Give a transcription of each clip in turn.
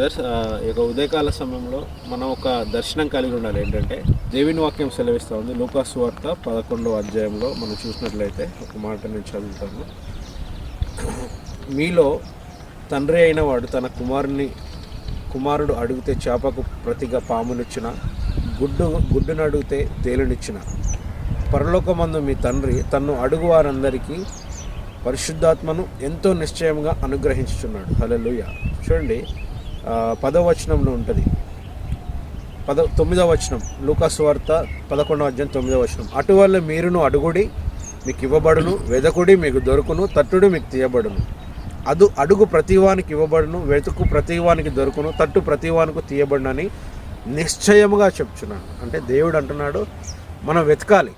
ఈ యొక్క ఉదయకాల సమయంలో మనం ఒక దర్శనం కలిగి ఉండాలి. ఏంటంటే దేవుని వాక్యం సెలవిస్తూ ఉంది. లూకాసు వార్త 11వ అధ్యాయంలో మనం చూసినట్లయితే ఒక మాట నేను చదువుతాను. మీలో తండ్రి అయిన వాడు తన కుమారుడు అడిగితే చేపకు ప్రతిగా పామునిచ్చిన, గుడ్డును అడిగితే తేలునిచ్చిన, పరలోకమందు మీ తండ్రి తన్ను అడుగు వారందరికీ పరిశుద్ధాత్మను ఎంతో నిశ్చయంగా అనుగ్రహించుచున్నాడు. హల్లెలూయా. చూడండి, 10వ వచనంలో ఉంటుంది. 9వ వచనం, లూకాసు వార్త 11వ అధ్యాయం 9వ వచనం. అటువల్ల మీరును అడుగుడి మీకు ఇవ్వబడును, వెదకుడి మీకు దొరుకును, తట్టుడు మీకు తీయబడును. అడుగు ప్రతివానికి ఇవ్వబడును, వెతుకు ప్రతివానికి దొరుకును, తట్టు ప్రతివానికి తీయబడునని నిశ్చయముగా చెప్తున్నాను. అంటే దేవుడు అంటున్నాడు మనం వెతకాలి.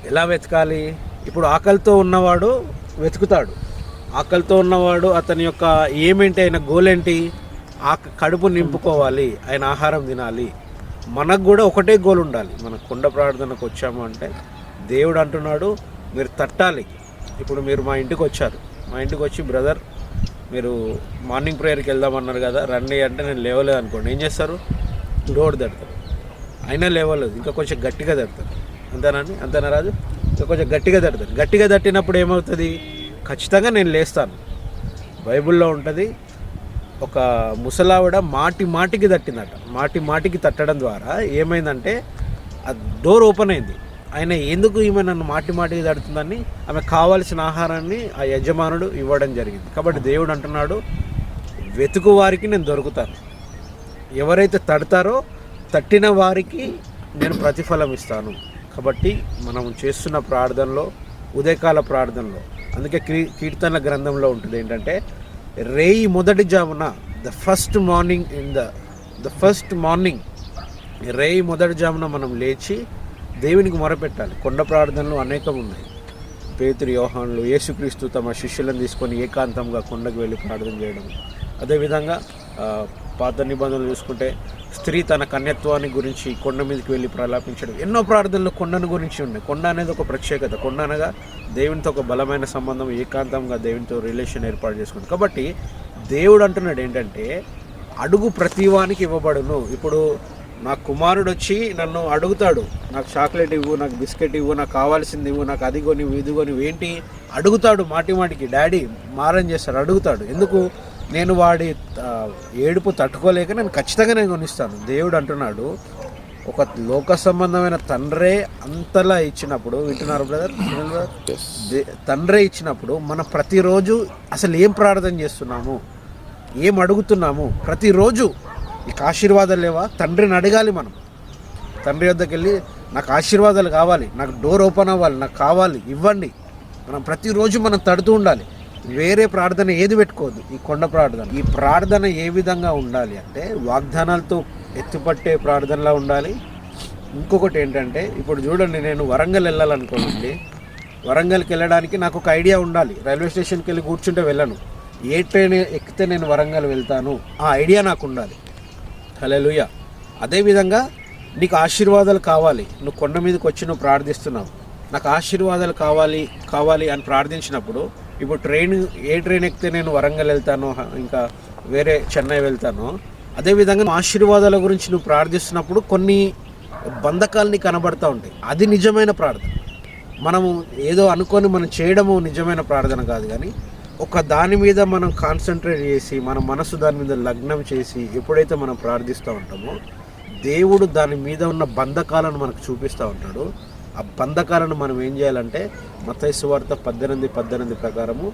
ఎలా వెతకాలి? ఇప్పుడు ఆకలితో ఉన్నవాడు వెతుకుతాడు. ఆకలితో ఉన్నవాడు అతని యొక్క ఏమేంటి, ఆయన గోల్ ఏంటి? కడుపు నింపుకోవాలి, ఆయన ఆహారం తినాలి. మనకు కూడా ఒకటే గోల్ ఉండాలి. మన కొండ ప్రార్థనకు వచ్చాము అంటే దేవుడు అంటున్నాడు మీరు తట్టాలి. ఇప్పుడు మీరు మా ఇంటికి వచ్చారు, మా ఇంటికి వచ్చి బ్రదర్ మీరు మార్నింగ్ ప్రేయర్కి వెళ్దామన్నారు కదా రండి అంటే నేను లేవలేదు అనుకోండి, ఏం చేస్తారు? డోర్ తడతారు. అయినా లేవలేదు, ఇంకా కొంచెం గట్టిగా తడతారు. అంతేనా రాజు? ఇంకా కొంచెం గట్టిగా తడతారు. గట్టిగా తట్టినప్పుడు ఏమవుతుంది? ఖచ్చితంగా నేను లేస్తాను. బైబిల్లో ఉంటుంది, ఒక ముసలావిడ మాటికి తట్టిందట. మాటికి తట్టడం ద్వారా ఏమైందంటే ఆ డోర్ ఓపెన్ అయింది. ఆయన ఎందుకు ఈమె నన్ను మాటికి తడుతుందని ఆమె కావాల్సిన ఆహారాన్ని ఆ యజమానుడు ఇవ్వడం జరిగింది. కాబట్టి దేవుడు అంటున్నాడు వెతుకు వారికి నేను దొరుకుతాను. ఎవరైతే తడతారో తట్టిన వారికి నేను ప్రతిఫలం ఇస్తాను. కాబట్టి మనం చేస్తున్న ప్రార్థనలో, ఉదయకాల ప్రార్థనలో, అందుకే కీర్తనల గ్రంథంలో ఉంటుంది ఏంటంటే రేయి మొదటి జామున ద ఫస్ట్ మార్నింగ్ రేయి మొదటి జామున మనం లేచి దేవునికి మొరపెట్టాలి. కొండ ప్రార్థనలు అనేకం ఉన్నాయి. పేతురు, యోహానులు, యేసుక్రీస్తు తమ శిష్యులను తీసుకొని ఏకాంతంగా కొండకు వెళ్ళి ప్రార్థన చేయడం. అదేవిధంగా పాత నిబంధనలు చూసుకుంటే స్త్రీ తన కన్యత్వాన్ని గురించి కొండ మీదకి వెళ్ళి ప్రలాపించడం. ఎన్నో ప్రార్థనలు కొండను గురించి ఉన్నాయి. కొండ అనేది ఒక ప్రత్యేకత. కొండ అనగా దేవునితో ఒక బలమైన సంబంధం, ఏకాంతంగా దేవునితో రిలేషన్ ఏర్పాటు చేసుకుంది. కాబట్టి దేవుడు అంటున్నాడు ఏంటంటే అడుగు ప్రతివానికి ఇవ్వబడును. ఇప్పుడు నా కుమారుడు వచ్చి నన్ను అడుగుతాడు, నాకు చాక్లెట్ ఇవ్వు, నాకు బిస్కెట్ ఇవ్వు, నాకు కావాల్సింది ఇవ్వు, నాకు అది కొని ఇది కొని, ఏంటి అడుగుతాడు. మాటికి డాడీ మారం చేస్తాడు, అడుగుతాడు. ఎందుకు? నేను వాడి ఏడుపు తట్టుకోలేక నేను ఖచ్చితంగా కొనిస్తాను. దేవుడు అంటున్నాడు ఒక లోక సంబంధమైన తండ్రే అంతలా ఇచ్చినప్పుడు, వింటున్నారు బ్రదర్? తండ్రే ఇచ్చినప్పుడు మనం ప్రతిరోజు అసలు ఏం ప్రార్థన చేస్తున్నాము, ఏం అడుగుతున్నాము? ప్రతిరోజు నీకు ఆశీర్వాదాలు లేవా? తండ్రిని అడగాలి. మనం తండ్రి వద్దకు వెళ్ళి నాకు ఆశీర్వాదాలు కావాలి, నాకు డోర్ ఓపెన్ అవ్వాలి, నాకు కావాలి, ఇవ్వండి. మనం ప్రతిరోజు మనం తడుతూ ఉండాలి. వేరే ప్రార్థన ఏది పెట్టుకోవద్దు. ఈ కొండ ప్రార్థన, ఈ ప్రార్థన ఏ విధంగా ఉండాలి అంటే వాగ్దానాలతో ఎత్తుపట్టే ప్రార్థనలా ఉండాలి. ఇంకొకటి ఏంటంటే ఇప్పుడు చూడండి, నేను వరంగల్ వెళ్ళాలనుకోండి, వరంగల్కి వెళ్ళడానికి నాకు ఒక ఐడియా ఉండాలి. రైల్వే స్టేషన్కి వెళ్ళి కూర్చుంటే వెళ్ళను. ఏ ట్రైన్ ఎక్కితే నేను వరంగల్ వెళ్తాను, ఆ ఐడియా నాకు ఉండాలి. హల్లెలూయా. అదేవిధంగా నీకు ఆశీర్వాదాలు కావాలి, నువ్వు కొండ మీదకి వచ్చి నువ్వు ప్రార్థిస్తున్నావు, నాకు ఆశీర్వాదాలు కావాలి అని ప్రార్థించినప్పుడు, ఇప్పుడు ఏ ట్రైన్ ఎక్కితే నేను వరంగల్ వెళ్తాను, ఇంకా వేరే చెన్నై వెళ్తాను, అదేవిధంగా ఆశీర్వాదాల గురించి నువ్వు ప్రార్థిస్తున్నప్పుడు కొన్ని బంధకాలని కనబడుతూ ఉంటాయి. అది నిజమైన ప్రార్థన. మనము ఏదో అనుకొని మనం చేయడము నిజమైన ప్రార్థన కాదు. కానీ ఒక దాని మీద మనం కాన్సన్ట్రేట్ చేసి మన మనసు దాని మీద లగ్నం చేసి ఎప్పుడైతే మనం ప్రార్థిస్తూ ఉంటామో దేవుడు దాని మీద ఉన్న బంధకాలను మనకు చూపిస్తూ ఉంటాడు. ఆ బంధకాలను మనం ఏం చేయాలంటే మత్తయి సువార్త 18:18 ప్రకారము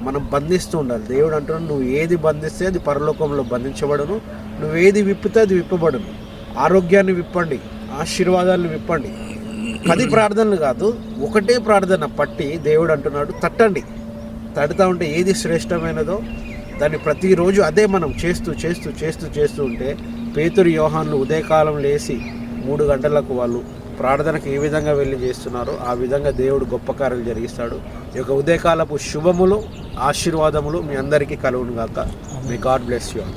మనం బంధిస్తూ ఉండాలి. దేవుడు అంటున్నాడు నువ్వు ఏది బంధిస్తే అది పరలోకంలో బంధించబడును, నువ్వు ఏది విప్పితే అది విప్పబడును. ఆరోగ్యాన్ని విప్పండి, ఆశీర్వాదాలను విప్పండి. 10 ప్రార్థనలు కాదు, ఒకటే ప్రార్థన పట్టి దేవుడు అంటున్నాడు తట్టండి. తడుతూ ఉంటే ఏది శ్రేష్టమైనదో దాన్ని ప్రతిరోజు అదే మనం చేస్తూ ఉంటే పేతురు, యోహానులు ఉదయకాలం లేచి 3 గంటలకు వాళ్ళు ప్రార్థనకు ఏ విధంగా వెళ్ళి చేస్తున్నారో ఆ విధంగా దేవుడు గొప్ప కార్యాలు జరిగిస్తాడు. ఈ యొక్క ఉదయకాలపు శుభములు, ఆశీర్వాదములు మీ అందరికీ కలుగును గాక. May God bless you all.